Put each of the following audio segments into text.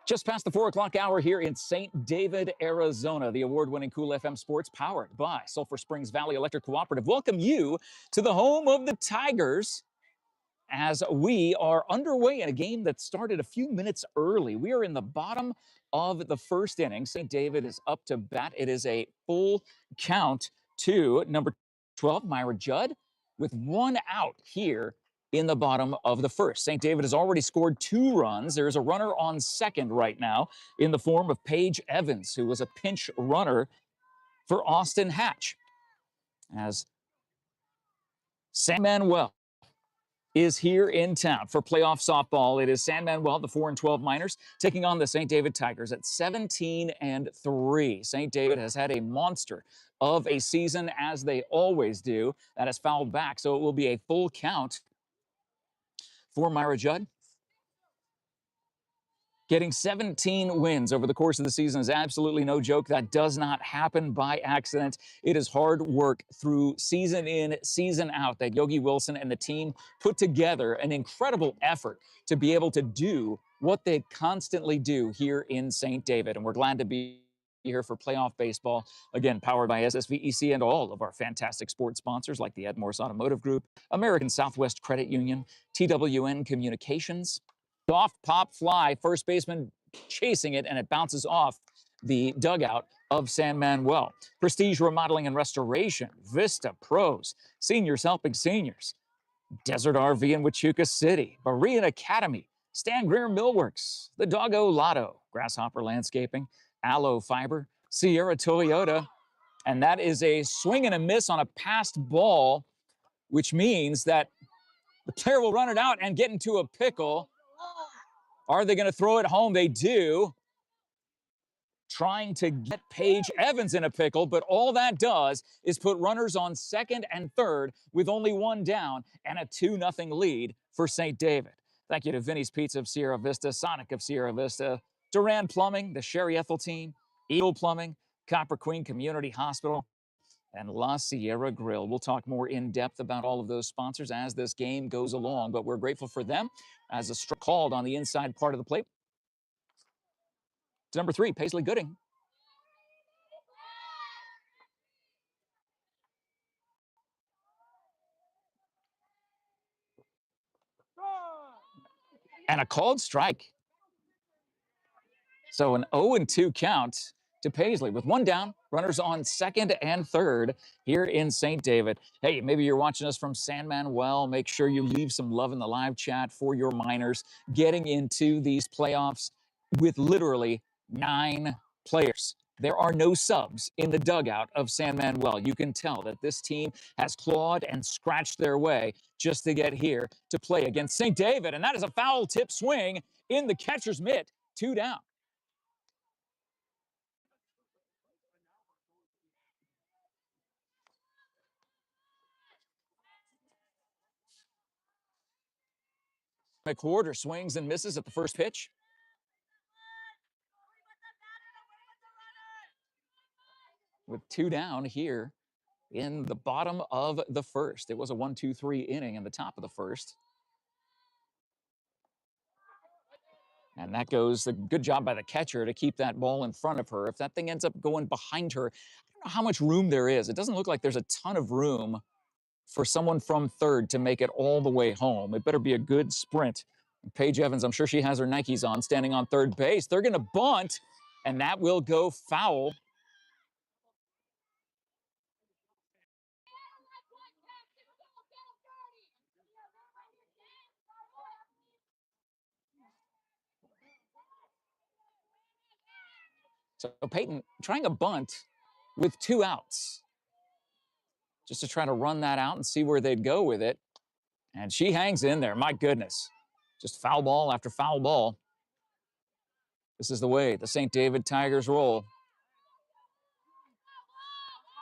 Just past the 4 o'clock hour here in St. David, Arizona, the award-winning Cool FM Sports powered by Sulphur Springs Valley Electric Cooperative welcome you to the home of the Tigers as we are underway in a game that started a few minutes early. We are in the bottom of the first inning. St. David is up to bat. It is a full count to number 12, Myra Judd, with one out here in the bottom of the first. St. David has already scored 2 runs. There's a runner on second right now in the form of Paige Evans, who was a pinch runner for Austin Hatch. As San Manuel is here in town for playoff softball. It is San Manuel, the 4-12 Miners, taking on the St. David Tigers at 17-3. St. David has had a monster of a season, as they always do. That has fouled back, so it will be a full count for Myra Judd. Getting 17 wins over the course of the season is absolutely no joke. That does not happen by accident. It is hard work through season in, season out that Yogi Wilson and the team put together an incredible effort to be able to do what they constantly do here in St. David. And we're glad to be here for playoff baseball, again, powered by SSVEC and all of our fantastic sports sponsors like the MORSE Automotive Group, American Southwest Credit Union, TWN Communications. Off pop fly, first baseman chasing it, and it bounces off the dugout of San Manuel. Prestige Remodeling and Restoration, Vista Pros, Seniors Helping Seniors, Desert RV in Huachuca City, Berean Academy, Stan Greer Millworks, the Doggo Lotto, Grasshopper Landscaping, Aloe Fiber, Sierra Toyota, and that is a swing and a miss on a passed ball, which means that the player will run it out and get into a pickle. Are they going to throw it home? They do. Trying to get Paige Evans in a pickle, but all that does is put runners on second and third with only one down and a 2-0 lead for St. David. Thank you to Vinny's Pizza of Sierra Vista, Sonic of Sierra Vista, Duran Plumbing, the Sherry Ethel team, Eagle Plumbing, Copper Queen Community Hospital, and La Sierra Grill. We'll talk more in depth about all of those sponsors as this game goes along, but we're grateful for them as a strike called on the inside part of the plate. To number 3, Paisley Gooding. And a called strike. So an 0-2 count to Paisley with one down, runners on second and third here in St. David. Hey, maybe you're watching us from San Manuel. Make sure you leave some love in the live chat for your Miners getting into these playoffs with literally 9 players. There are no subs in the dugout of San Manuel. You can tell that this team has clawed and scratched their way just to get here to play against St. David. And that is a foul tip swing in the catcher's mitt. 2 down. McWhorter swings and misses at the first pitch. With 2 down here in the bottom of the first. It was a 1-2-3 inning in the top of the first. And that goes a good job by the catcher to keep that ball in front of her. If that thing ends up going behind her, I don't know how much room there is. It doesn't look like there's a ton of room for someone from third to make it all the way home. It better be a good sprint. Paige Evans, I'm sure she has her Nikes on, standing on third base. They're going to bunt, and that will go foul. So Peyton trying a bunt with 2 outs just to try to run that out and see where they'd go with it. And she hangs in there. My goodness. Just foul ball after foul ball. This is the way the St. David Tigers roll.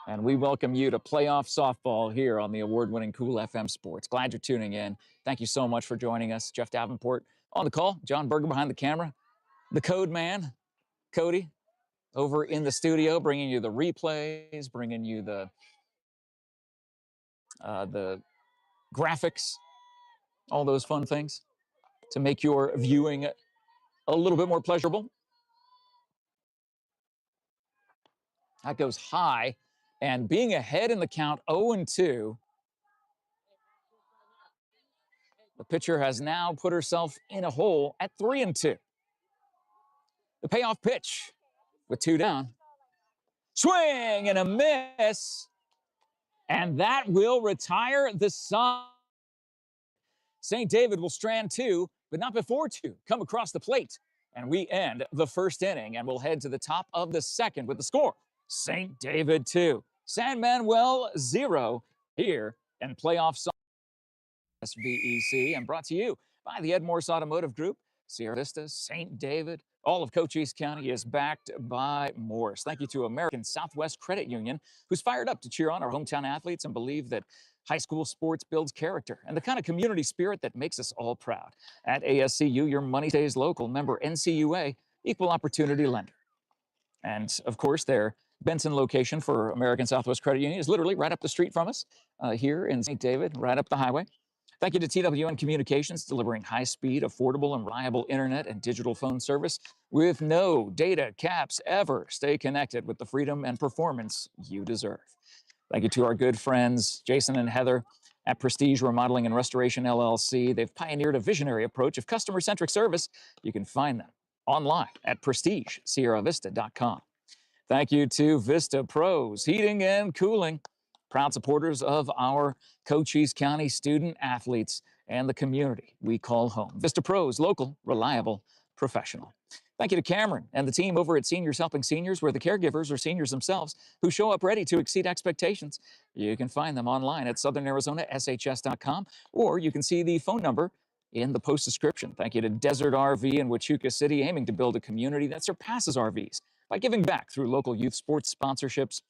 And we welcome you to playoff softball here on the award-winning Cool FM Sports. Glad you're tuning in. Thank you so much for joining us. Jeff Davenport on the call. John Berger behind the camera. The code man, Cody, over in the studio, bringing you the replays, bringing you the graphics, all those fun things to make your viewing a little bit more pleasurable. That goes high, and being ahead in the count 0-2, the pitcher has now put herself in a hole at 3-2. The payoff pitch with 2 down. Swing and a miss, and that will retire the side. St. David will strand 2, but not before 2 come across the plate. And we end the first inning, and we'll head to the top of the second with the score. St. David 2, San Manuel 0 here in playoff SVEC, and brought to you by the MORSE Automotive Group, Sierra Vista, St. David. All of Cochise County is backed by Morse. Thank you to American Southwest Credit Union, who's fired up to cheer on our hometown athletes and believe that high school sports builds character and the kind of community spirit that makes us all proud. At ASCU, your money stays local. Member NCUA, equal opportunity lender. And of course, their Benson location for American Southwest Credit Union is literally right up the street from us here in St. David, right up the highway. Thank you to TWN Communications, delivering high-speed, affordable, and reliable internet and digital phone service with no data caps ever. Stay connected with the freedom and performance you deserve. Thank you to our good friends, Jason and Heather at Prestige Remodeling and Restoration LLC. They've pioneered a visionary approach of customer-centric service. You can find them online at prestigesierravista.com. Thank you to Vista Pros Heating and Cooling, proud supporters of our Cochise County student athletes and the community we call home. Vista Pros, local, reliable, professional. Thank you to Cameron and the team over at Seniors Helping Seniors, where the caregivers are seniors themselves who show up ready to exceed expectations. You can find them online at southernArizonaSHS.com, or you can see the phone number in the post description. Thank you to Desert RV in Huachuca City, aiming to build a community that surpasses RVs by giving back through local youth sports sponsorships,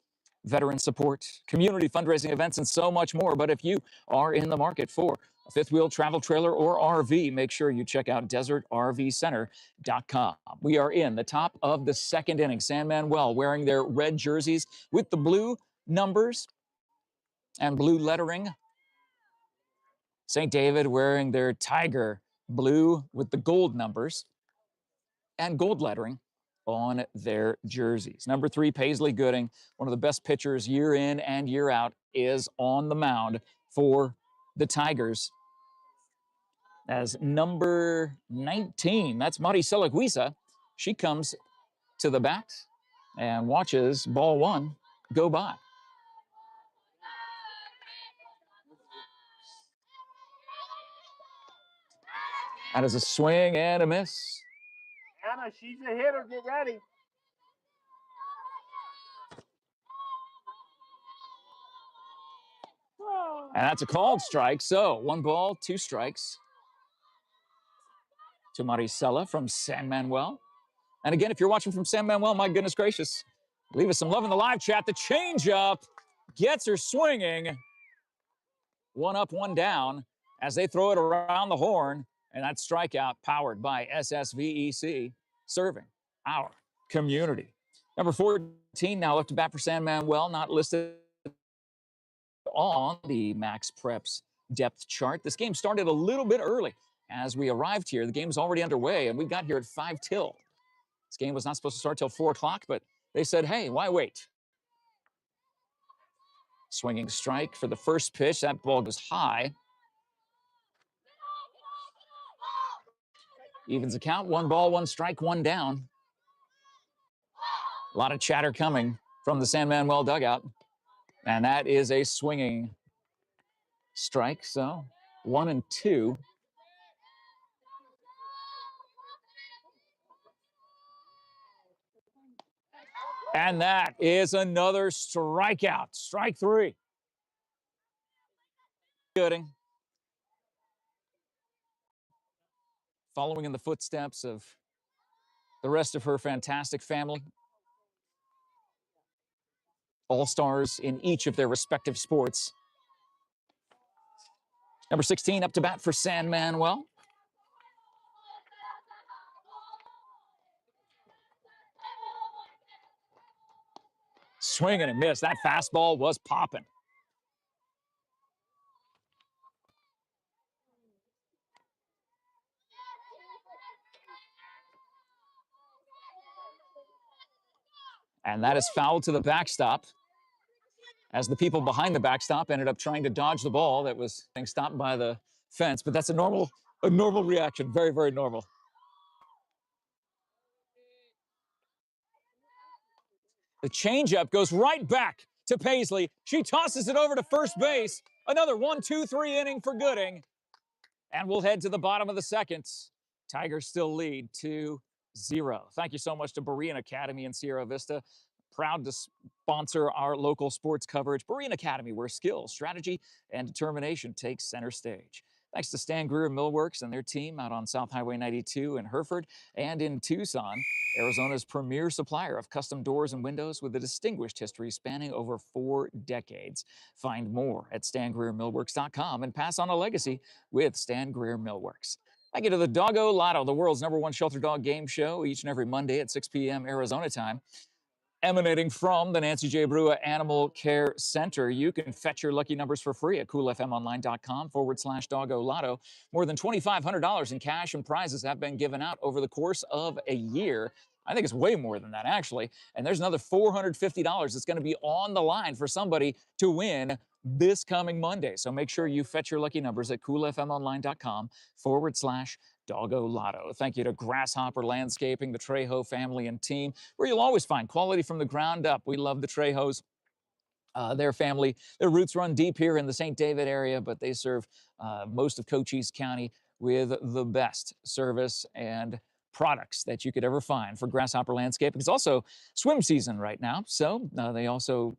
veteran support, community fundraising events, and so much more. But if you are in the market for a fifth wheel travel trailer or RV, make sure you check out desertrvcenter.com. We are in the top of the second inning. San Manuel wearing their red jerseys with the blue numbers and blue lettering. St. David wearing their tiger blue with the gold numbers and gold lettering on their jerseys. Number 3, Paisley Gooding, one of the best pitchers year in and year out, is on the mound for the Tigers. As number 19, that's Maricela Guisa, she comes to the bat and watches ball 1 go by. That is a swing and a miss. Anna, she's a hitter. Get ready. And that's a called strike. So 1 ball, 2 strikes to Maricela from San Manuel. And again, if you're watching from San Manuel, my goodness gracious, leave us some love in the live chat. The changeup gets her swinging. 1 up, 1 down as they throw it around the horn. And that strikeout powered by SSVEC, serving our community. Number 14 now up to bat for San Manuel, not listed on the Max Preps depth chart. This game started a little bit early. As we arrived here, the game was already underway, and we got here at 5 till. This game was not supposed to start till 4 o'clock, but they said, hey, why wait? Swinging strike for the first pitch. That ball goes high. Evens the count. 1 ball, 1 strike, 1 down. A lot of chatter coming from the San Manuel dugout. And that is a swinging strike. So 1 and 2. And that is another strikeout. Strike 3. Gooding. Following in the footsteps of the rest of her fantastic family. All-stars in each of their respective sports. Number 16 up to bat for San Manuel. Swing and a miss. That fastball was popping. And that is fouled to the backstop, as the people behind the backstop ended up trying to dodge the ball that was being stopped by the fence. But that's a normal reaction. Very, very normal. The changeup goes right back to Paisley. She tosses it over to first base. Another 1-2-3 inning for Gooding. And we'll head to the bottom of the second. Tigers still lead 2-0. Thank you so much to Berean Academy in Sierra Vista. Proud to sponsor our local sports coverage. Berean Academy, where skill, strategy, and determination takes center stage. Thanks to Stan Greer Millworks and their team out on South Highway 92 in Hereford and in Tucson, Arizona's premier supplier of custom doors and windows with a distinguished history spanning over 4 decades. Find more at StanGreerMillworks.com and pass on a legacy with Stan Greer Millworks. Thank you to the Doggo Lotto, the world's #1 shelter dog game show, each and every Monday at 6 p.m. Arizona time. Emanating from the Nancy J. Brua Animal Care Center. You can fetch your lucky numbers for free at coolfmonline.com/Doggo Lotto. More than $2,500 in cash and prizes have been given out over the course of a year. I think it's way more than that, actually. And there's another $450 that's going to be on the line for somebody to win this coming Monday. So make sure you fetch your lucky numbers at coolfmonline.com/Doggo Lotto. Thank you to Grasshopper Landscaping, the Trejo family and team, where you'll always find quality from the ground up. We love the Trejos. Their family, their roots run deep here in the St. David area, but they serve most of Cochise County with the best service and products that you could ever find for Grasshopper Landscaping. It's also swim season right now, so they also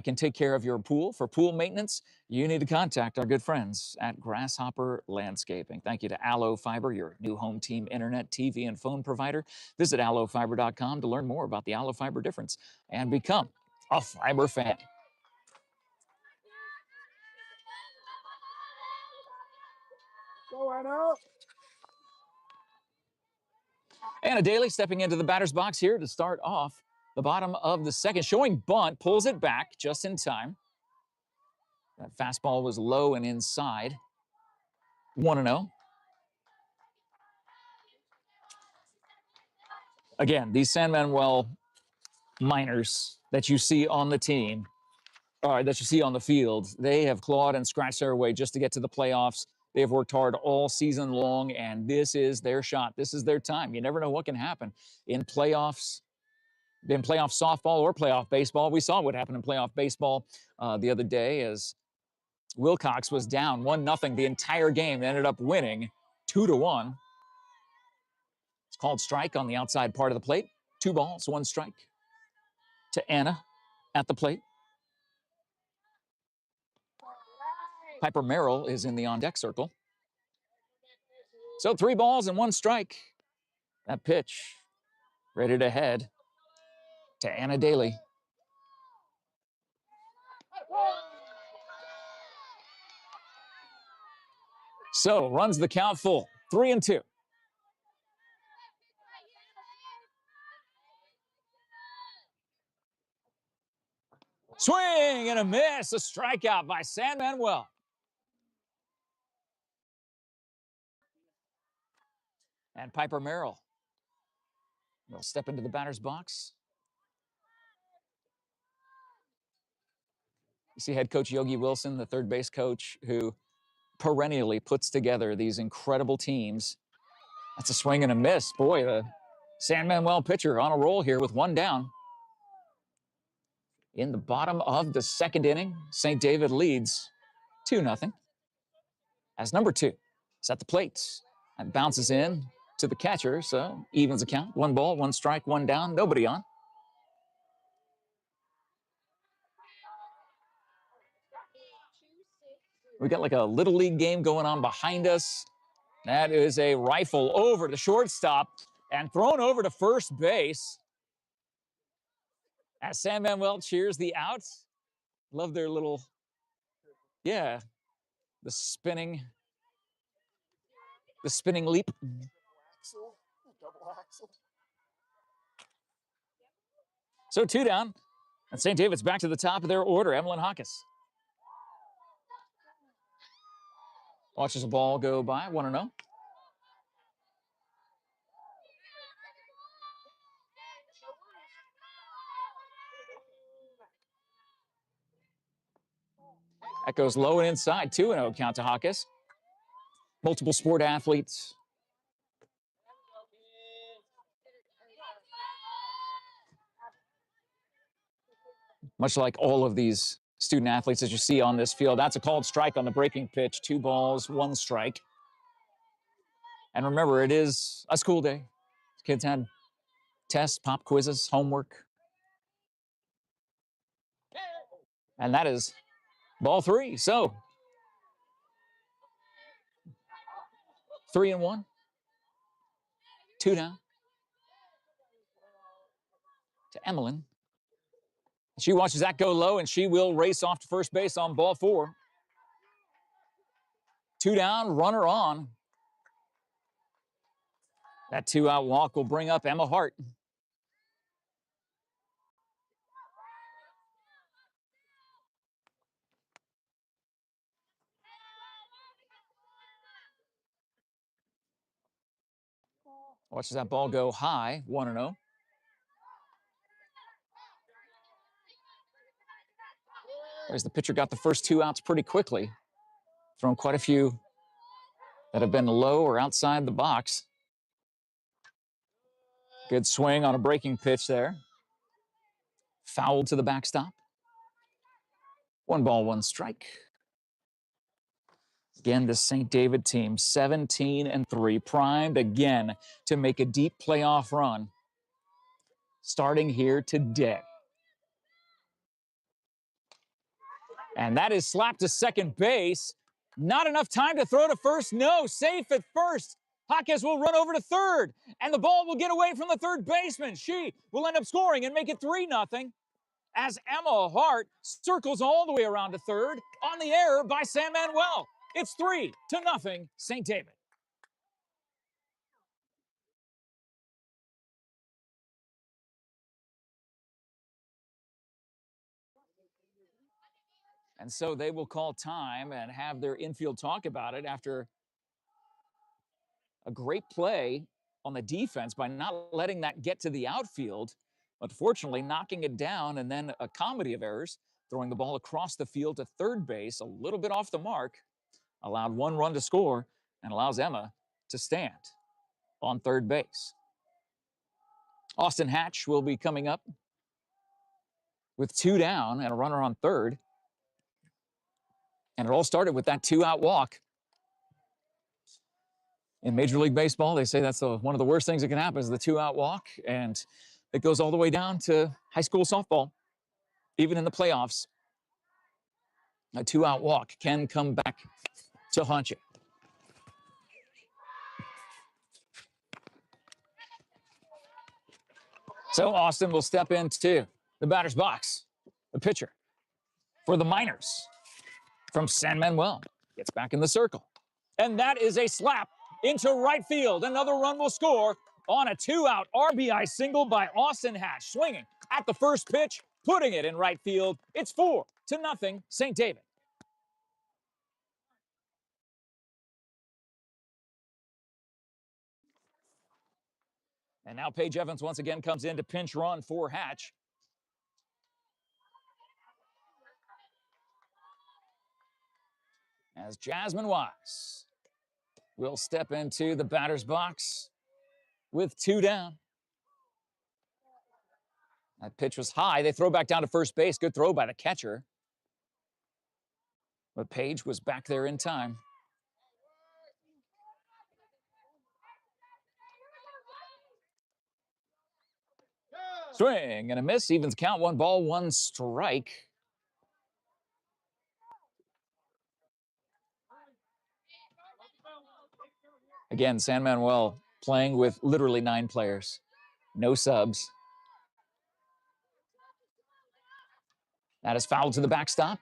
can take care of your pool. For pool maintenance, you need to contact our good friends at Grasshopper Landscaping. Thank you to Allo Fiber, your new home team internet, TV, and phone provider. Visit allofiber.com to learn more about the Allo Fiber difference and become a fiber fan. Going up. Anna Daly stepping into the batter's box here to start off the bottom of the second. Showing bunt, pulls it back just in time. That fastball was low and inside. 1-0. Again, these San Manuel minors that you see on the team, or that you see on the field, they have clawed and scratched their way just to get to the playoffs. They have worked hard all season long, and this is their shot. This is their time. You never know what can happen in playoffs, softball or playoff baseball. We saw what happened in playoff baseball the other day as Wilcox was down 1-0 the entire game. They ended up winning 2-1. It's called strike on the outside part of the plate. 2 balls, 1 strike to Anna at the plate. Piper Merrill is in the on-deck circle. So 3 balls and 1 strike. That pitch ready to head to Anna Daly. So runs the count full, 3-2. Swing and a miss, a strikeout by San Manuel. And Piper Merrill will step into the batter's box. You see head coach Yogi Wilson, the third base coach, who perennially puts together these incredible teams. That's a swing and a miss. Boy, the San Manuel pitcher on a roll here with 1 down. In the bottom of the second inning, St. David leads 2-0. As number 2 is at the plate and bounces in to the catcher, so evens the count. 1 ball, 1 strike, 1 down, nobody on. We got like a little league game going on behind us. That is a rifle over to shortstop and thrown over to first base. As San Manuel cheers the out. Love their little, the spinning leap. Double axle. So 2 down, and St. David's back to the top of their order. Emlyn Hawkes watches a ball go by, 1-0. That goes low and inside, 2-0 count to Hawkes. Multiple sport athletes. Much like all of these student athletes as you see on this field. That's a called strike on the breaking pitch. 2 balls, 1 strike. And remember, it is a school day. Kids had tests, pop quizzes, homework. And that is ball 3. So 3-1. 2 down to Emmeline. She watches that go low, and she will race off to first base on ball 4. 2 down, runner on. That 2-out walk will bring up Emma Hart. Watches that ball go high, 1-0. There's the pitcher, got the first 2 outs pretty quickly. Thrown quite a few that have been low or outside the box. Good swing on a breaking pitch there. Foul to the backstop. 1 ball, 1 strike. Again, the St. David team, 17-3, primed again to make a deep playoff run, starting here today. And that is slapped to second base. Not enough time to throw to first. No, safe at first. Hawkes will run over to third, and the ball will get away from the third baseman. She will end up scoring and make it 3-0 as Emma Hart circles all the way around to third on the error by San Manuel. It's 3-0 St. David. And so they will call time and have their infield talk about it after a great play on the defense by not letting that get to the outfield. Unfortunately, knocking it down, and then a comedy of errors, throwing the ball across the field to third base, a little bit off the mark, allowed 1 run to score and allows Emma to stand on third base. Austin Hatch will be coming up with 2 down and a runner on third. And it all started with that 2-out walk. In Major League Baseball, they say that's one of the worst things that can happen is the 2-out walk, and it goes all the way down to high school softball. Even in the playoffs, a 2-out walk can come back to haunt you. So Austin will step into the batter's box. The pitcher for the Miners from San Manuel gets back in the circle. And that is a slap into right field. Another run will score on a 2-out RBI single by Austin Hatch, swinging at the first pitch, putting it in right field. It's 4-0 St. David. And now Paige Evans once again comes in to pinch run for Hatch. As Jasmine Wise will step into the batter's box with 2 down. That pitch was high. They throw back down to first base. Good throw by the catcher. But Paige was back there in time. Swing and a miss. Evens count. 1 ball, 1 strike. Again, San Manuel playing with literally 9 players. No subs. That is fouled to the backstop.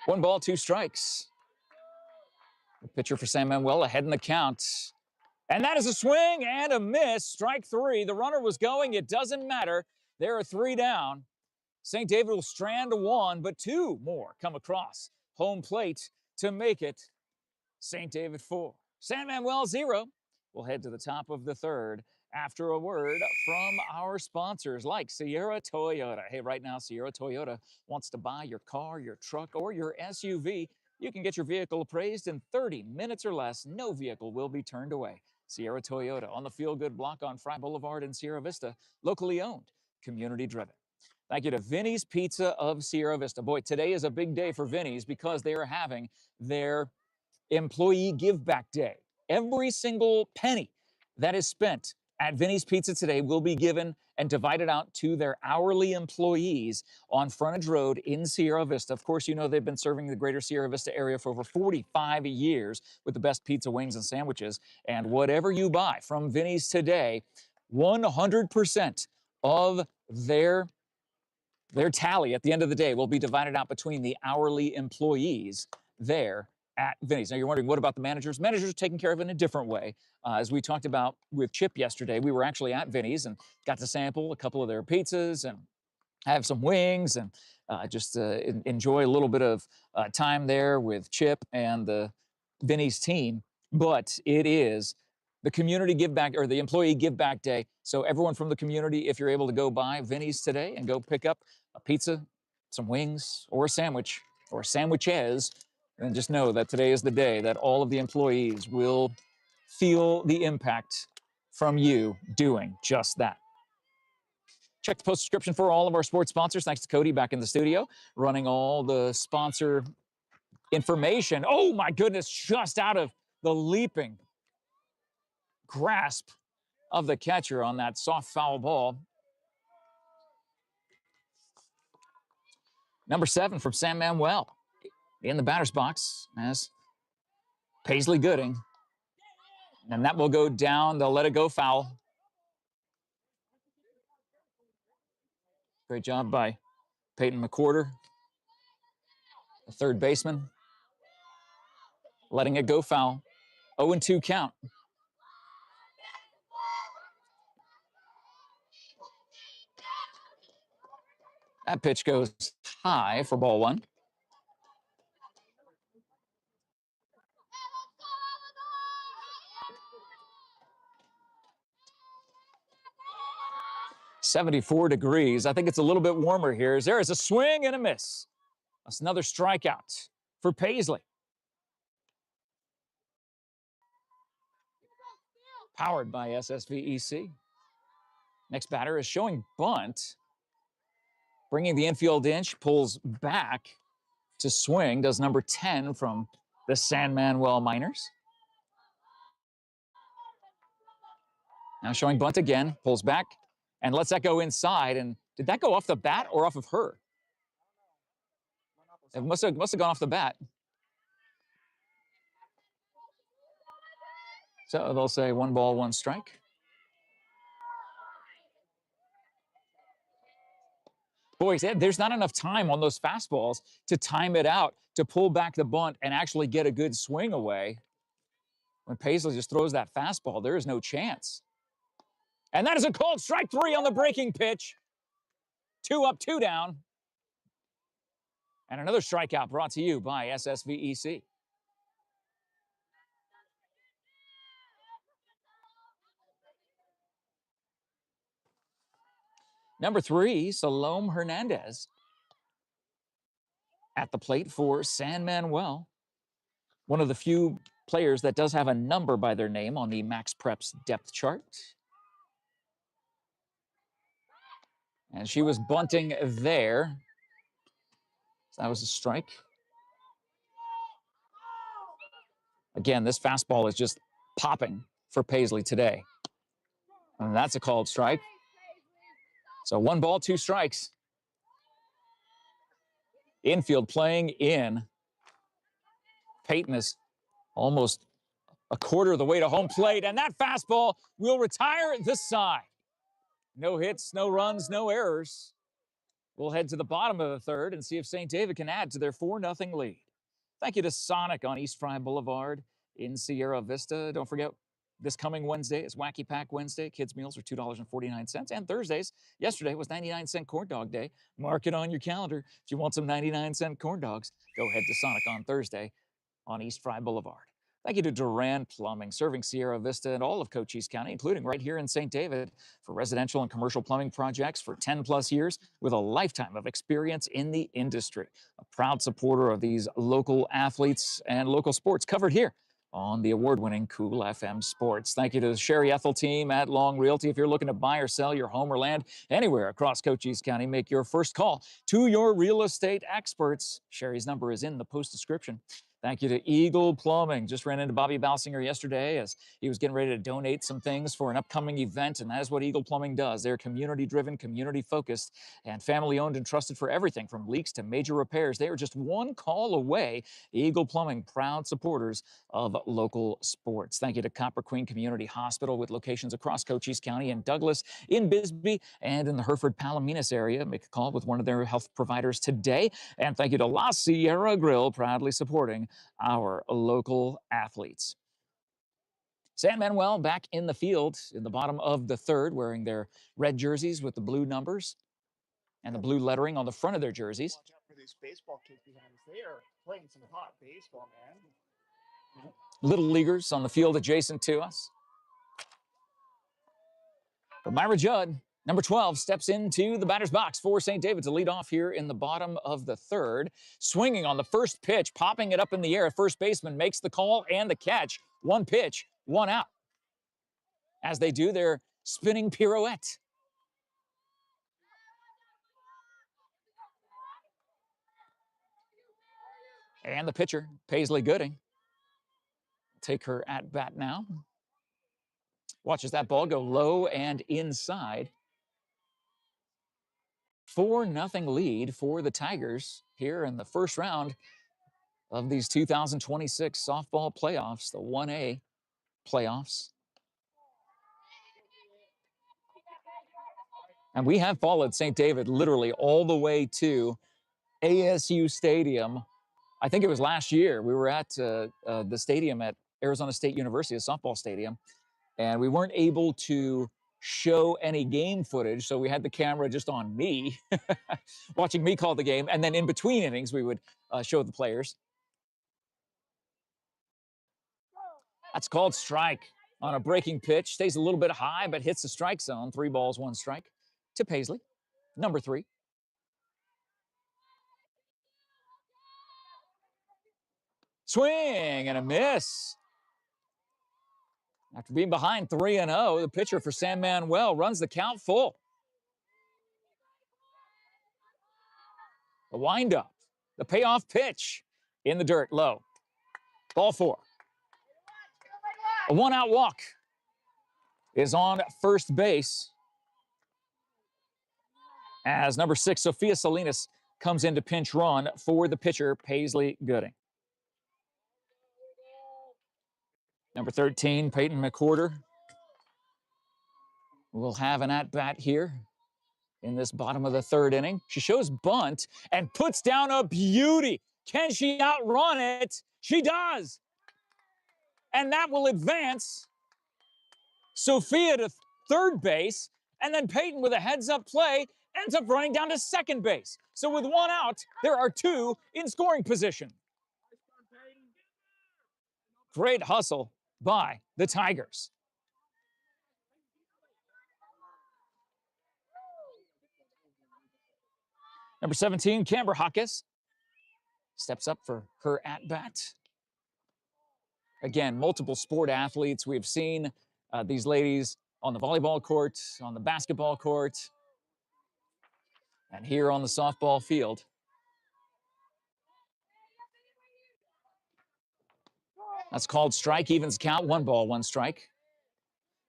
One ball, 2 strikes. The pitcher for San Manuel ahead in the count. And that is a swing and a miss. Strike 3. The runner was going. It doesn't matter. There are 3 down. St. David will strand to 1, but 2 more come across home plate to make it St. David 4, San Manuel 0. We'll head to the top of the third after a word from our sponsors like Sierra Toyota. Hey, right now, Sierra Toyota wants to buy your car, your truck, or your SUV. You can get your vehicle appraised in 30 minutes or less. No vehicle will be turned away. Sierra Toyota on the Feel Good block on Fry Boulevard in Sierra Vista, locally owned, community driven. Thank you to Vinny's Pizza of Sierra Vista. Boy, today is a big day for Vinny's because they are having their Employee Give Back Day. Every single penny that is spent at Vinny's Pizza today will be given and divided out to their hourly employees on Frontage Road in Sierra Vista. Of course, you know they've been serving the greater Sierra Vista area for over 45 years with the best pizza, wings, and sandwiches. And whatever you buy from Vinny's today, 100% of their tally at the end of the day will be divided out between the hourly employees there at Vinny's. Now you're wondering, what about the managers? Managers are taken care of in a different way. As we talked about with Chip yesterday, we were actually at Vinny's and got to sample a couple of their pizzas and have some wings and just enjoy a little bit of time there with Chip and the Vinny's team. But it is the community give back, or the employee give back day. So everyone from the community, if you're able to go by Vinny's today and go pick up a pizza, some wings, or a sandwich, or sandwiches, and just know that today is the day that all of the employees will feel the impact from you doing just that. Check the post description for all of our sports sponsors. Thanks to Cody back in the studio, running all the sponsor information. Oh my goodness, just out of the leaping grasp of the catcher on that soft foul ball. Number 7 from San Manuel in the batter's box as Paisley Gooding. And that will go down. They'll let it go foul. Great job by Peyton McWhorter, the third baseman, letting it go foul. 0-2 count. That pitch goes high for ball 1. "74 degrees. I think it's a little bit warmer here. There is a swing and a miss. That's another strikeout for Paisley. Powered by SSVEC. Next batter is showing bunt. Bringing the infield in, she pulls back to swing. Does number 10 from the San Manuel Miners. Now showing bunt again, pulls back, and lets that go inside. And did that go off the bat or off of her? It must have gone off the bat. So they'll say 1 ball, 1 strike. Boys, there's not enough time on those fastballs to time it out, to pull back the bunt and actually get a good swing away. When Paisley just throws that fastball, there is no chance. And that is a called strike 3 on the breaking pitch. 2 up, 2 down. And another strikeout brought to you by SSVEC. Number 3, Salome Hernandez at the plate for San Manuel. One of the few players that does have a number by their name on the Max Preps depth chart. And she was bunting there. So that was a strike. Again, this fastball is just popping for Paisley today. And that's a called strike. So 1 ball, 2 strikes. Infield playing in. Peyton is almost a quarter of the way to home plate, and that fastball will retire the side. No hits, no runs, no errors. We'll head to the bottom of the third and see if St. David can add to their 4-0 lead. Thank you to Sonic on East Fry Boulevard in Sierra Vista. Don't forget, this coming Wednesday is Wacky Pack Wednesday. Kids' meals are $2.49. And Thursdays, yesterday was 99-cent corn dog day. Mark it on your calendar. If you want some 99-cent corn dogs, go head to Sonic on Thursday on East Fry Boulevard. Thank you to Duran Plumbing, serving Sierra Vista and all of Cochise County, including right here in St. David, for residential and commercial plumbing projects for 10 plus years with a lifetime of experience in the industry. A proud supporter of these local athletes and local sports, covered here on the award-winning Cool FM Sports. Thank you to the Sherry Ethel team at Long Realty. If you're looking to buy or sell your home or land anywhere across Cochise County, make your first call to your real estate experts. Sherry's number is in the post description. Thank you to Eagle Plumbing. Just ran into Bobby Balsinger yesterday as he was getting ready to donate some things for an upcoming event, and that is what Eagle Plumbing does. They're community-driven, community-focused, and family-owned and trusted for everything from leaks to major repairs. They are just one call away. Eagle Plumbing, proud supporters of local sports. Thank you to Copper Queen Community Hospital with locations across Cochise County, in Douglas, in Bisbee, and in the Hereford-Palominas area. Make a call with one of their health providers today. And thank you to La Sierra Grill, proudly supporting our local athletes. San Manuel back in the field in the bottom of the third, wearing their red jerseys with the blue numbers and the blue lettering on the front of their jerseys. Watch out for these baseball kids behind us. They are playing some hot baseball, man. Little leaguers on the field adjacent to us. But Myra Judd, number 12, steps into the batter's box for St. David to lead off here in the bottom of the third. Swinging on the first pitch, popping it up in the air. First baseman makes the call and the catch. One pitch, one out. As they do their spinning pirouette. And the pitcher, Paisley Gooding, take her at bat now. Watches that ball go low and inside. 4-0 lead for the Tigers here in the first round of these 2026 softball playoffs, the 1A playoffs. And we have followed St. David literally all the way to ASU Stadium. I think it was last year. We were at the stadium at Arizona State University, a softball stadium, and we weren't able to show any game footage, so we had the camera just on me, watching me call the game, and then in between innings, we would show the players. That's called strike on a breaking pitch. Stays a little bit high, but hits the strike zone. 3 balls, 1 strike to Paisley, number 3. Swing and a miss. After being behind 3-0, the pitcher for San Manuel runs the count full. The windup, the payoff pitch in the dirt, low. Ball 4. A 1-out walk is on first base as number 6, Sophia Salinas, comes in to pinch run for the pitcher, Paisley Gooding. Number 13, Peyton McWhorter, will have an at-bat here in this bottom of the third inning. She shows bunt and puts down a beauty. Can she outrun it? She does. And that will advance Sophia to third base, and then Peyton, with a heads-up play, ends up running down to second base. So with 1 out, there are 2 in scoring position. Great hustle by the Tigers. Number 17, Camber Hawkes, steps up for her at-bat. Again, multiple sport athletes. We've seen these ladies on the volleyball court, on the basketball court, and here on the softball field. That's called strike, evens count, 1 ball, 1 strike.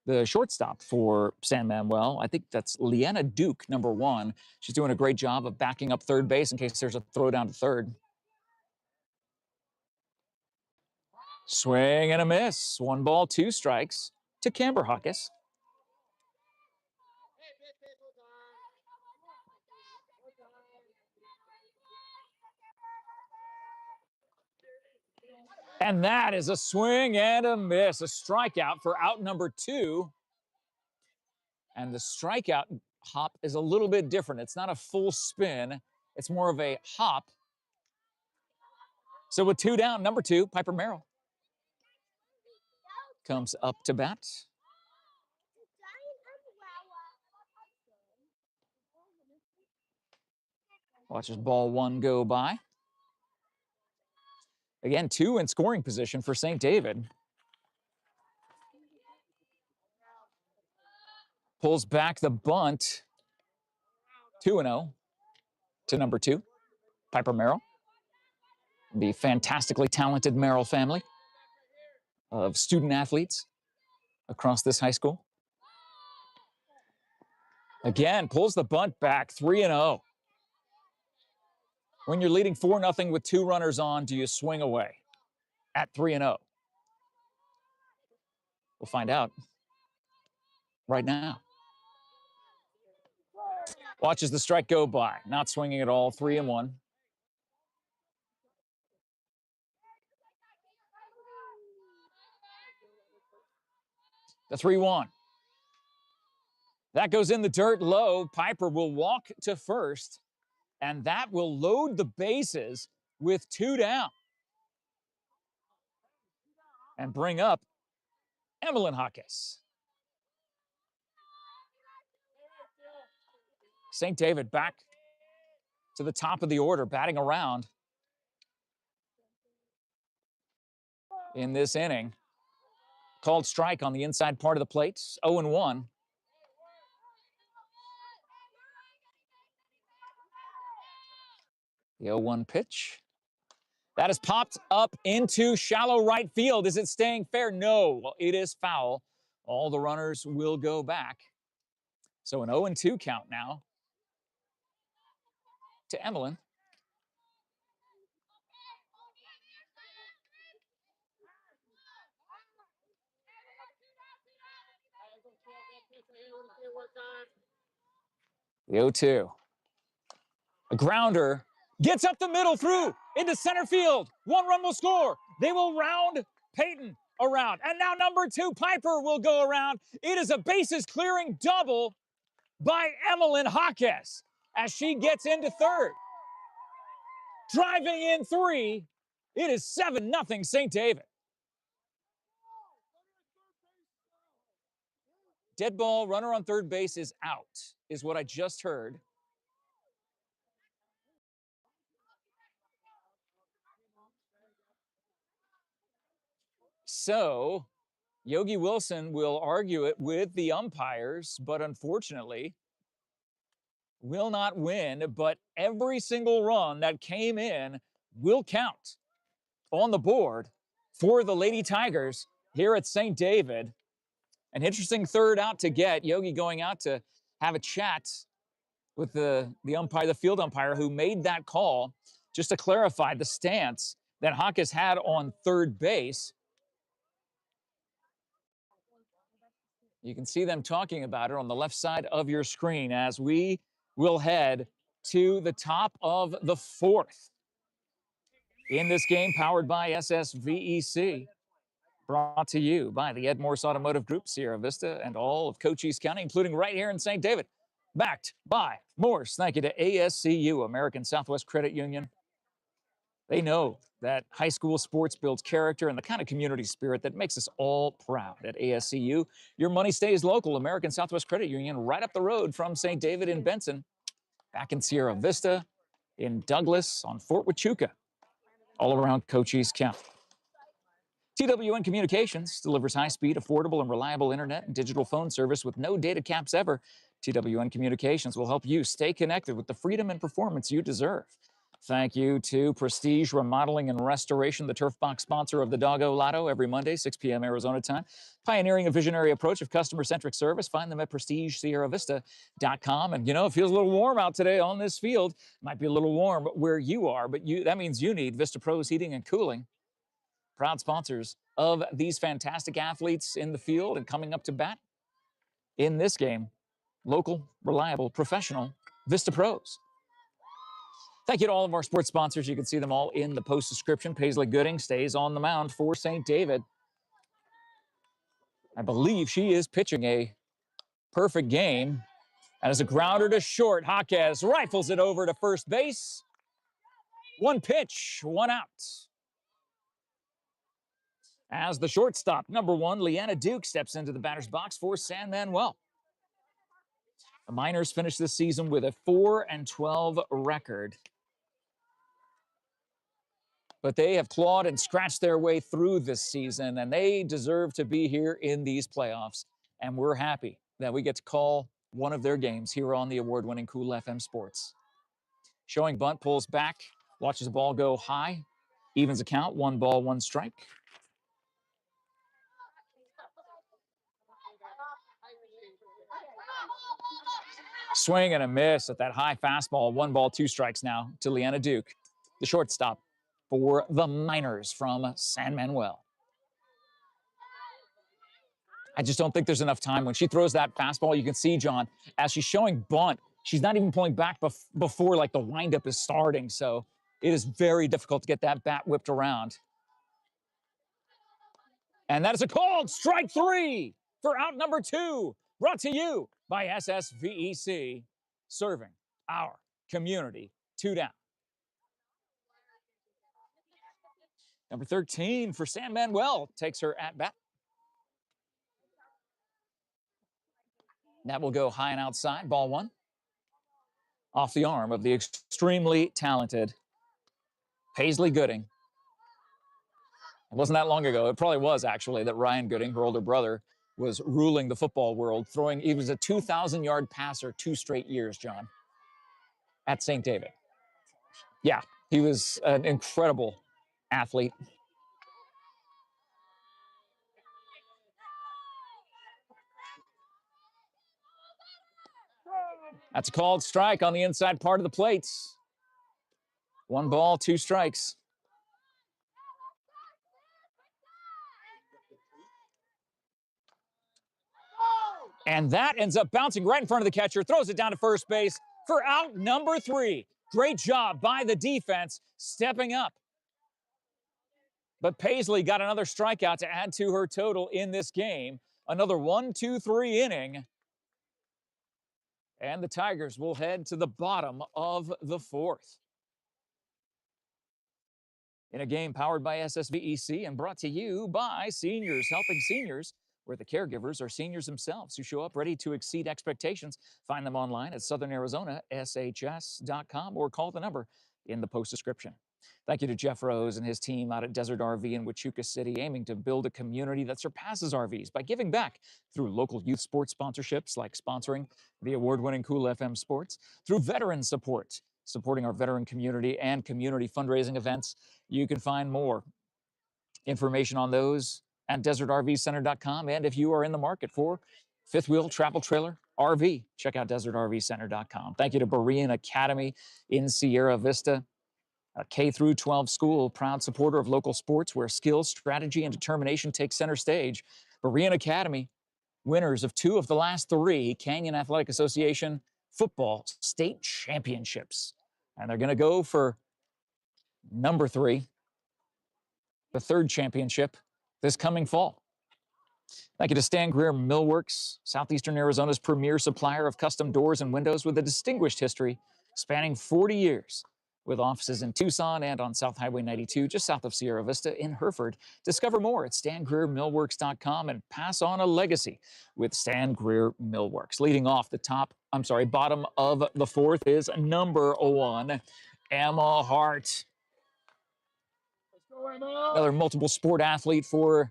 The shortstop for San Manuel, I think that's Leanna Duke, number 1. She's doing a great job of backing up third base in case there's a throw down to third. Swing and a miss. 1 ball, 2 strikes to Camber Hawkes. And that is a swing and a miss, a strikeout for out number 2. And the strikeout hop is a little bit different. It's not a full spin. It's more of a hop. So with 2 down, number 2, Piper Merrill. comes up to bat. Watches ball one go by. Again, 2 in scoring position for St. David. Pulls back the bunt. 2-0 to number 2, Piper Merrill. The fantastically talented Merrill family of student athletes across this high school. Again, pulls the bunt back, 3-0. When you're leading 4-0 with 2 runners on, do you swing away at 3-0? We'll find out right now. Watches the strike go by, not swinging at all, 3-1. The 3-1. That goes in the dirt low. Piper will walk to first, and that will load the bases with 2 down and bring up Emmeline Hawkes. St. David back to the top of the order, batting around in this inning. Called strike on the inside part of the plate, 0-1. The 0-1 pitch. That is popped up into shallow right field. Is it staying fair? No, it is foul. All the runners will go back. So an 0-2 count now to Emmeline. The 0-2. A grounder. Gets up the middle through into center field. 1 run will score. They will round Peyton around. And now number 2, Piper, will go around. It is a bases clearing double by Emmeline Hawkes as she gets into third. Driving in 3. It is 7-0 St. David. Dead ball, runner on third base is out, is what I just heard. So, Yogi Wilson will argue it with the umpires, but unfortunately will not win. But every single run that came in will count on the board for the Lady Tigers here at St. David. An interesting third out to get. Yogi going out to have a chat with the umpire, the field umpire, who made that call, just to clarify the stance that Hawkes had on third base. You can see them talking about it on the left side of your screen as we will head to the top of the 4th. In this game, powered by SSVEC, brought to you by the MORSE Automotive Group, Sierra Vista, and all of Cochise County, including right here in St. David. Backed by MORSE. Thank you to ASCU, American Southwest Credit Union. They know that high school sports builds character and the kind of community spirit that makes us all proud. At ASCU, your money stays local. American Southwest Credit Union, right up the road from St. David in Benson, back in Sierra Vista, in Douglas, on Fort Huachuca, all around Cochise County. TWN Communications delivers high-speed, affordable, and reliable internet and digital phone service with no data caps ever. TWN Communications will help you stay connected with the freedom and performance you deserve. Thank you to Prestige Remodeling and Restoration, the Turf Box sponsor of the Doggo Lotto, every Monday, 6 p.m. Arizona time. Pioneering a visionary approach of customer-centric service. Find them at prestigesierravista.com. And, you know, it feels a little warm out today on this field. Might be a little warm where you are, but that means you need Vista Pros Heating and Cooling. Proud sponsors of these fantastic athletes in the field and coming up to bat in this game. Local, reliable, professional Vista Pros. Thank you to all of our sports sponsors. You can see them all in the post description. Paisley Gooding stays on the mound for St. David. I believe she is pitching a perfect game. And as a grounder to short, Hawkes rifles it over to first base. 1 pitch, 1 out. As the shortstop, number 1, Leanna Duke, steps into the batter's box for San Manuel. The Miners finished this season with a 4-12 record. But they have clawed and scratched their way through this season, and they deserve to be here in these playoffs. And we're happy that we get to call one of their games here on the award-winning Cool FM Sports. Showing bunt, pulls back, watches the ball go high, evens a count, 1 ball, 1 strike. Swing and a miss at that high fastball, 1 ball, 2 strikes now to Leanna Duke, the shortstop for the Miners from San Manuel. I just don't think there's enough time. When she throws that fastball, you can see, John, as she's showing bunt, she's not even pulling back before like the windup is starting. So it is very difficult to get that bat whipped around. And that is a called strike 3 for out number 2, brought to you by SSVEC, serving our community. 2 down. Number 13 for San Manuel takes her at bat. That will go high and outside, ball 1. Off the arm of the extremely talented Paisley Gooding. It wasn't that long ago, it probably was actually, that Ryan Gooding, her older brother, was ruling the football world, throwing, he was a 2,000-yard passer 2 straight years, John, at St. David. Yeah, he was an incredible athlete. That's a called strike on the inside part of the plate. 1 ball, 2 strikes. And that ends up bouncing right in front of the catcher, throws it down to first base for out number 3. Great job by the defense, stepping up. But Paisley got another strikeout to add to her total in this game. Another 1-2-3 inning. And the Tigers will head to the bottom of the 4th. In a game powered by SSVEC and brought to you by Seniors Helping Seniors, where the caregivers are seniors themselves who show up ready to exceed expectations. Find them online at southernArizonaSHS.com or call the number in the post description. Thank you to Jeff Rose and his team out at Desert RV in Huachuca City, aiming to build a community that surpasses RVs by giving back through local youth sports sponsorships like sponsoring the award-winning Cool FM Sports, through veteran support, supporting our veteran community and community fundraising events. You can find more information on those at desertrvcenter.com. And if you are in the market for fifth wheel travel trailer RV, check out desertrvcenter.com. Thank you to Berean Academy in Sierra Vista, a K-12 school, proud supporter of local sports where skill, strategy, and determination take center stage. Berean Academy, winners of 2 of the last 3 Canyon Athletic Association football state championships. And they're going to go for number 3, the 3rd championship this coming fall. Thank you to Stan Greer Millworks, Southeastern Arizona's premier supplier of custom doors and windows with a distinguished history spanning 40 years, with offices in Tucson and on South Highway 92, just south of Sierra Vista in Hereford. Discover more at StanGreerMillworks.com and pass on a legacy with Stan Greer Millworks. Leading off the bottom of the 4th is number 1, Emma Hart. Another multiple sport athlete for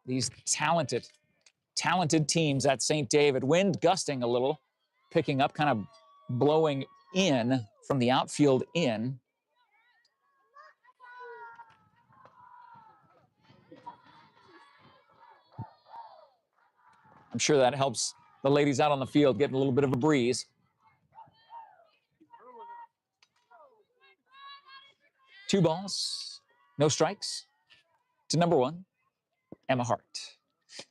these talented teams at St. David. Wind gusting a little, picking up, kind of blowing in from the outfield in. I'm sure that helps the ladies out on the field getting a little bit of a breeze. 2 balls, no strikes to number 1, Emma Hart.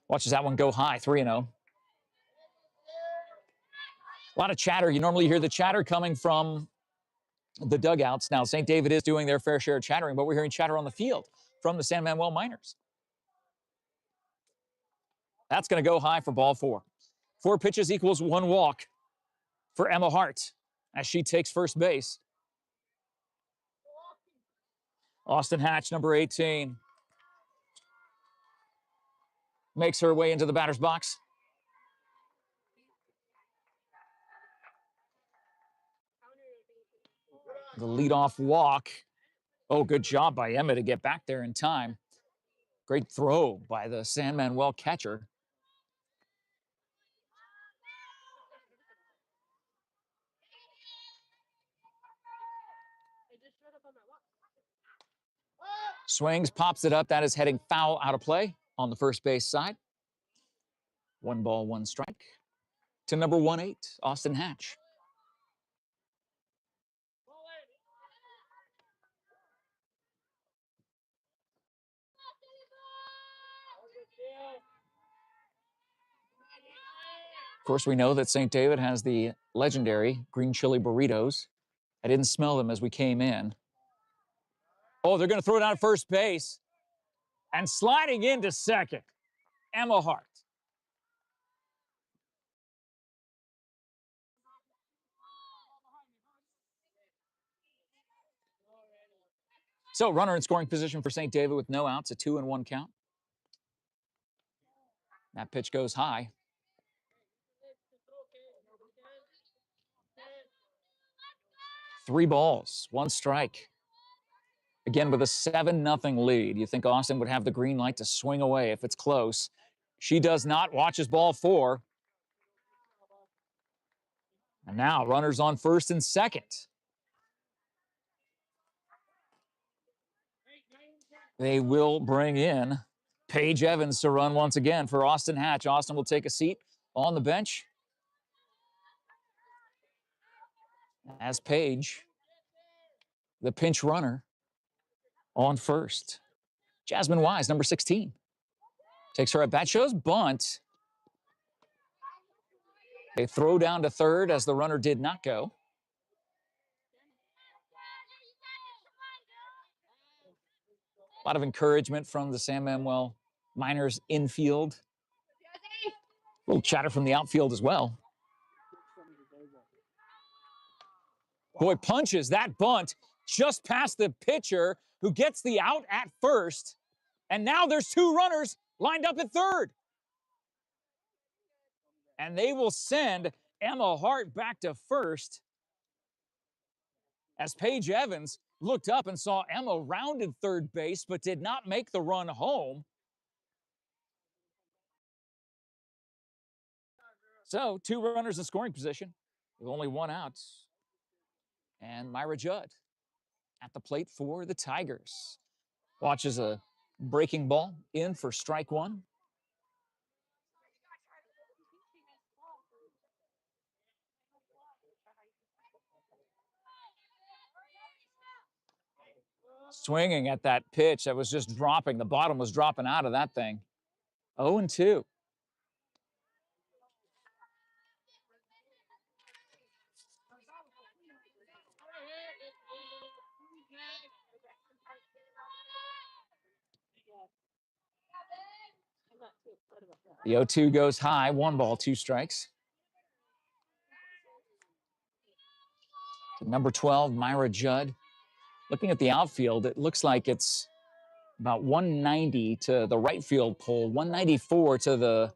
Watches that one go high, 3-0. A lot of chatter. You normally hear the chatter coming from the dugouts. Now, St. David is doing their fair share of chattering, but we're hearing chatter on the field from the San Manuel Miners. That's going to go high for ball 4. 4 pitches equals 1 walk for Emma Hart as she takes first base. Austin Hatch, number 18. makes her way into the batter's box. The leadoff walk. Oh, good job by Emma to get back there in time. Great throw by the San Manuel catcher. Swings, pops it up. That is heading foul out of play on the first base side. 1 ball, 1 strike. To number 1-8, Austin Hatch. Of course, we know that St. David has the legendary green chili burritos. I didn't smell them as we came in. Oh, they're going to throw it out at first base. And sliding into second, Emma Hart. So, runner in scoring position for St. David with no outs, a 2-1 count. That pitch goes high. Three balls, 1 strike. Again, with a 7-0 lead, you think Austin would have the green light to swing away if it's close. She does not. Watches ball 4. And now runners on first and second. They will bring in Paige Evans to run once again for Austin Hatch. Austin will take a seat on the bench as Paige, the pinch runner, on first. Jasmine Wise, number 16, takes her at bat, shows bunt. They throw down to third as the runner did not go. A lot of encouragement from the San Manuel Miners infield. A little chatter from the outfield as well. Boy, punches that bunt just past the pitcher who gets the out at first. And now there's 2 runners lined up at third. And they will send Emma Hart back to first as Paige Evans looked up and saw Emma rounded third base but did not make the run home. So 2 runners in scoring position with only 1 out. And Myra Judd at the plate for the Tigers. Watches a breaking ball in for strike 1. Swinging at that pitch that was just dropping. The bottom was dropping out of that thing. 0-2. The 0-2 goes high. 1 ball, 2 strikes. Number 12, Myra Judd. Looking at the outfield, it looks like it's about 190 to the right field pole, 194 to the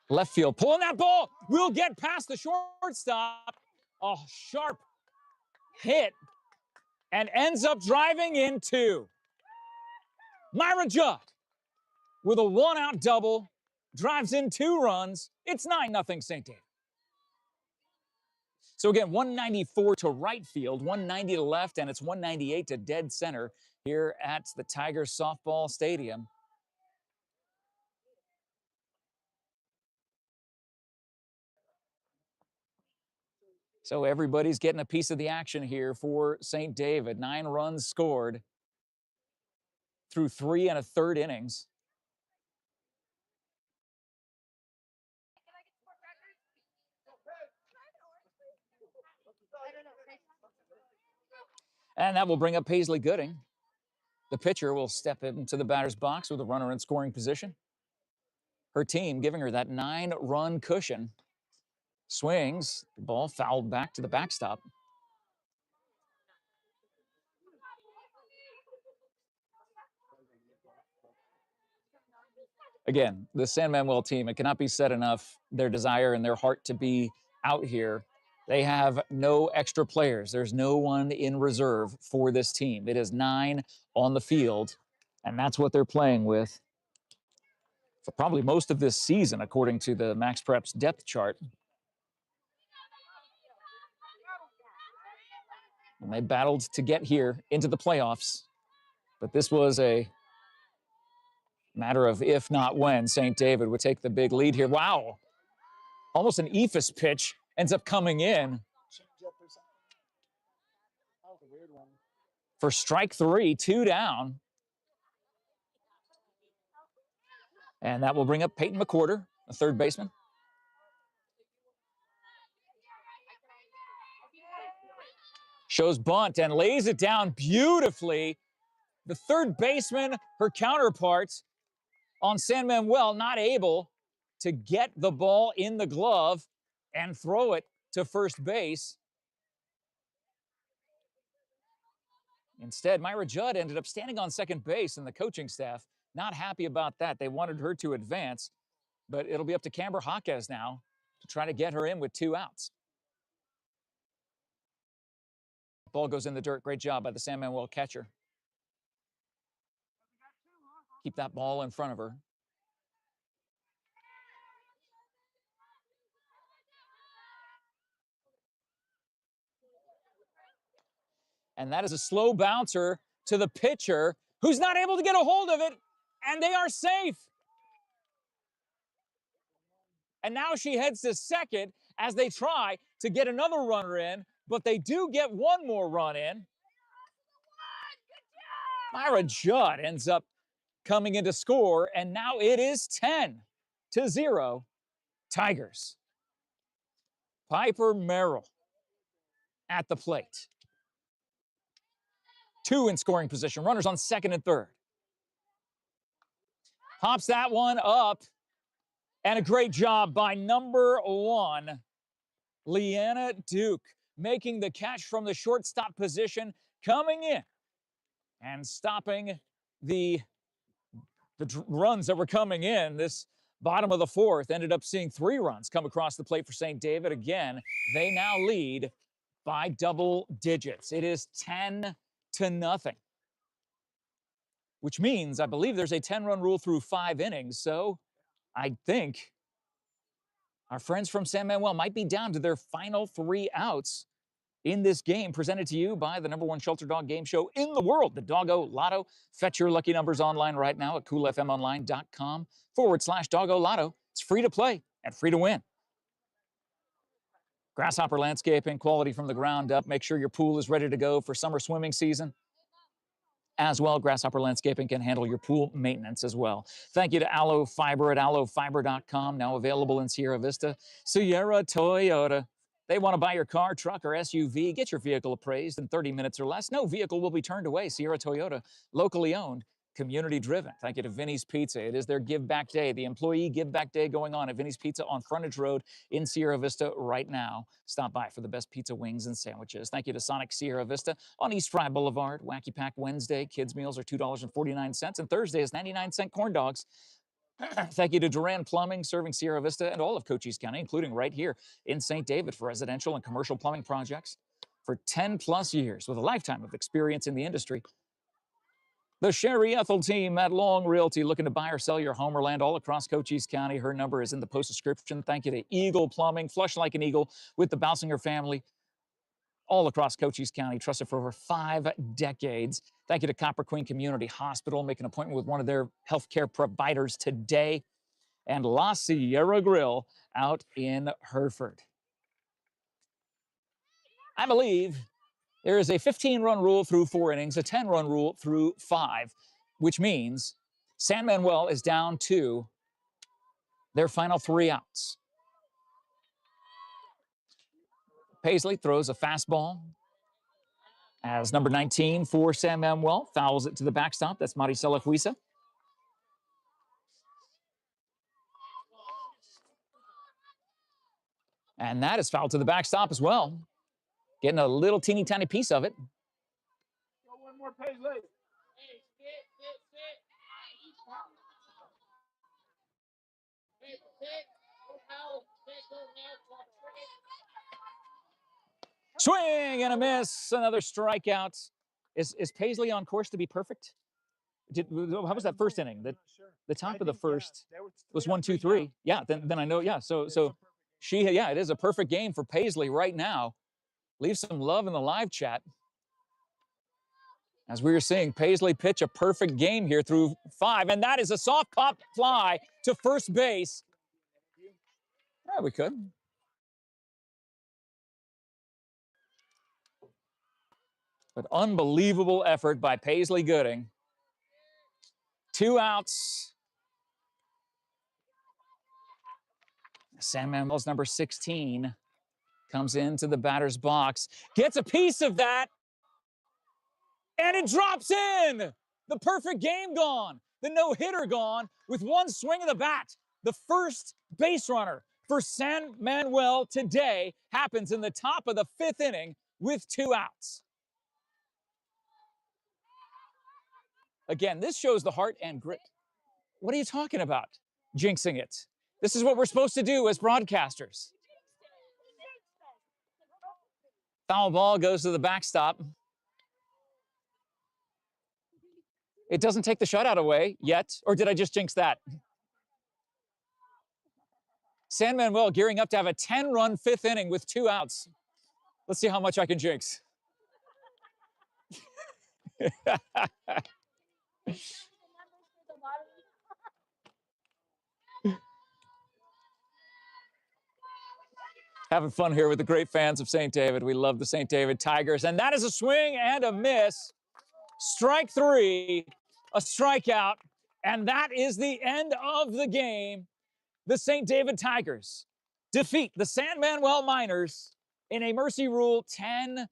left field pole. And that ball will get past the shortstop. A sharp hit and ends up driving in 2. Myra Judd with a 1-out double, drives in 2 runs. It's 9-0 St. David. So again, 194 to right field, 190 to left, and it's 198 to dead center here at the Tigers softball stadium. So everybody's getting a piece of the action here for St. David. 9 runs scored through 3 1/3 innings. And that will bring up Paisley Gooding. The pitcher will step into the batter's box with a runner in scoring position. Her team giving her that 9-run cushion. Swings, the ball fouled back to the backstop. Again, the San Manuel team, it cannot be said enough, their desire and their heart to be out here. They have no extra players. There's no one in reserve for this team. It is 9 on the field, and that's what they're playing with for probably most of this season, according to the Max Prep's depth chart. And they battled to get here into the playoffs, but this was a matter of if not when St. David would take the big lead here. Wow, almost an ephus pitch ends up coming in for strike 3, 2 down. And that will bring up Peyton McWhorter, a third baseman. Shows bunt and lays it down beautifully. The third baseman, her counterpart on San Manuel, not able to get the ball in the glove and throw it to first base. Instead, Myra Judd ended up standing on second base, and the coaching staff not happy about that. They wanted her to advance, but it'll be up to Camber Jaquez now to try to get her in with 2 outs. Ball goes in the dirt. Great job by the San Manuel catcher. Keep that ball in front of her. And that is a slow bouncer to the pitcher, who's not able to get a hold of it, and they are safe. And now she heads to second as they try to get another runner in, but they do get one more run in. Myra Judd ends up coming in to score, and now it is 10-0 Tigers. Piper Merrill at the plate. 2 in scoring position, runners on second and third. Pops that one up, and a great job by number 1, Leanna Duke, making the catch from the shortstop position, coming in and stopping the runs that were coming in. This bottom of the fourth ended up seeing 3 runs come across the plate for St. David. Again, they now lead by double digits. It is 10-0, which means I believe there's a 10-run rule through 5 innings. So I think our friends from San Manuel might be down to their final 3 outs in this game, presented to you by the #1 shelter dog game show in the world, the Doggo Lotto. Fetch your lucky numbers online right now at coolfmonline.com/Doggo Lotto. It's free to play and free to win. Grasshopper Landscaping, quality from the ground up. Make sure your pool is ready to go for summer swimming season. As well, Grasshopper Landscaping can handle your pool maintenance as well. Thank you to Aloe Fiber at aloefiber.com, now available in Sierra Vista. Sierra Toyota. They want to buy your car, truck, or SUV. Get your vehicle appraised in 30 minutes or less. No vehicle will be turned away. Sierra Toyota, locally owned, community driven. Thank you to Vinny's Pizza. It is their Give Back Day, the employee Give Back Day going on at Vinny's Pizza on Frontage Road in Sierra Vista right now. Stop by for the best pizza, wings, and sandwiches. Thank you to Sonic Sierra Vista on East Fry Boulevard. Wacky Pack Wednesday. Kids meals are $2.49, and Thursday is 99-cent corn dogs. Thank you to Duran Plumbing, serving Sierra Vista and all of Cochise County, including right here in St. David for residential and commercial plumbing projects for 10+ years with a lifetime of experience in the industry. The Sherry Ethel team at Long Realty, looking to buy or sell your home or land all across Cochise County. Her number is in the post description. Thank you to Eagle Plumbing, flush like an eagle with the Bausinger family. All across Cochise County, trusted for over 5 decades. Thank you to Copper Queen Community Hospital. Make an appointment with one of their healthcare providers today. And La Sierra Grill out in Hereford. I believe there is a 15-run rule through 4 innings, a 10-run rule through 5, which means San Manuel is down to their final 3 outs. Paisley throws a fastball as number 19 for San Manuel fouls it to the backstop. That's Maricela Huiza. And that is fouled to the backstop as well. Getting a little teeny tiny piece of it. One more Paisley. Swing and a miss. Another strikeout. Is Paisley on course to be perfect? How was that first inning? The top of the first was 1-2-3. Yeah, then I know. Yeah, so it is a perfect game for Paisley right now. Leave some love in the live chat. As we were seeing Paisley pitch a perfect game here through 5, and that is a soft pop fly to first base. Yeah, we could. But unbelievable effort by Paisley Gooding. 2 outs. San Manuel's number 16 comes into the batter's box, gets a piece of that, and it drops in. The perfect game gone. The no-hitter gone with one swing of the bat. The first base runner for San Manuel today happens in the top of the 5th inning with 2 outs. Again, this shows the heart and grit. What are you talking about? Jinxing it. This is what we're supposed to do as broadcasters. Foul ball goes to the backstop. It doesn't take the shutout away yet, or did I just jinx that? San Manuel gearing up to have a 10-run 5th inning with 2 outs. Let's see how much I can jinx. Having fun here with the great fans of St. David. We love the St. David Tigers. And that is a swing and a miss. Strike 3, a strikeout, and that is the end of the game. The St. David Tigers defeat the San Manuel Miners in a mercy rule 10-0.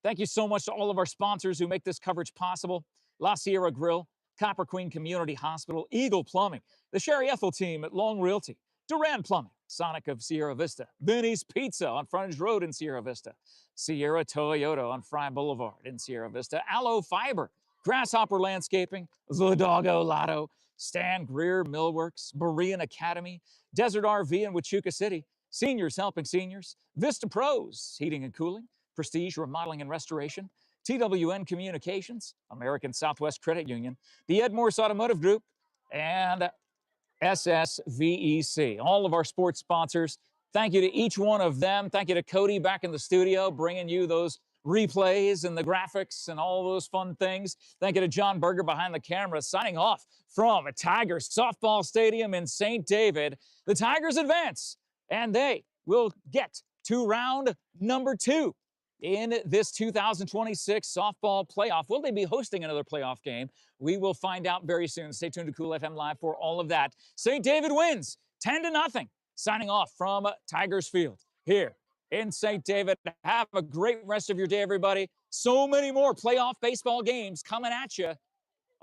Thank you so much to all of our sponsors who make this coverage possible. La Sierra Grill, Copper Queen Community Hospital, Eagle Plumbing, the Sherry Ethel team at Long Realty, Duran Plumbing, Sonic of Sierra Vista, Benny's Pizza on Frontage Road in Sierra Vista, Sierra Toyota on Fry Boulevard in Sierra Vista, Aloe Fiber, Grasshopper Landscaping, The Doggo Lotto, Stan Greer Millworks, Berean Academy, Desert RV in Huachuca City, Seniors Helping Seniors, Vista Pros, Heating and Cooling, Prestige Remodeling and Restoration, TWN Communications, American Southwest Credit Union, the MORSE Automotive Group, and SSVEC. All of our sports sponsors. Thank you to each one of them. Thank you to Cody back in the studio, bringing you those replays and the graphics and all those fun things. Thank you to John Berger behind the camera, signing off from a Tigers softball stadium in St. David. The Tigers advance, and they will get to round number 2 in this 2026 softball playoff. Will they be hosting another playoff game? We will find out very soon. Stay tuned to Cool FM Live for all of that. St. David wins 10-0. Signing off from Tigers Field here in St. David. Have a great rest of your day, everybody. So many more playoff baseball games coming at you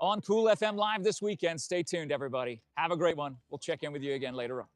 on Cool FM Live this weekend. Stay tuned, everybody. Have a great one. We'll check in with you again later on.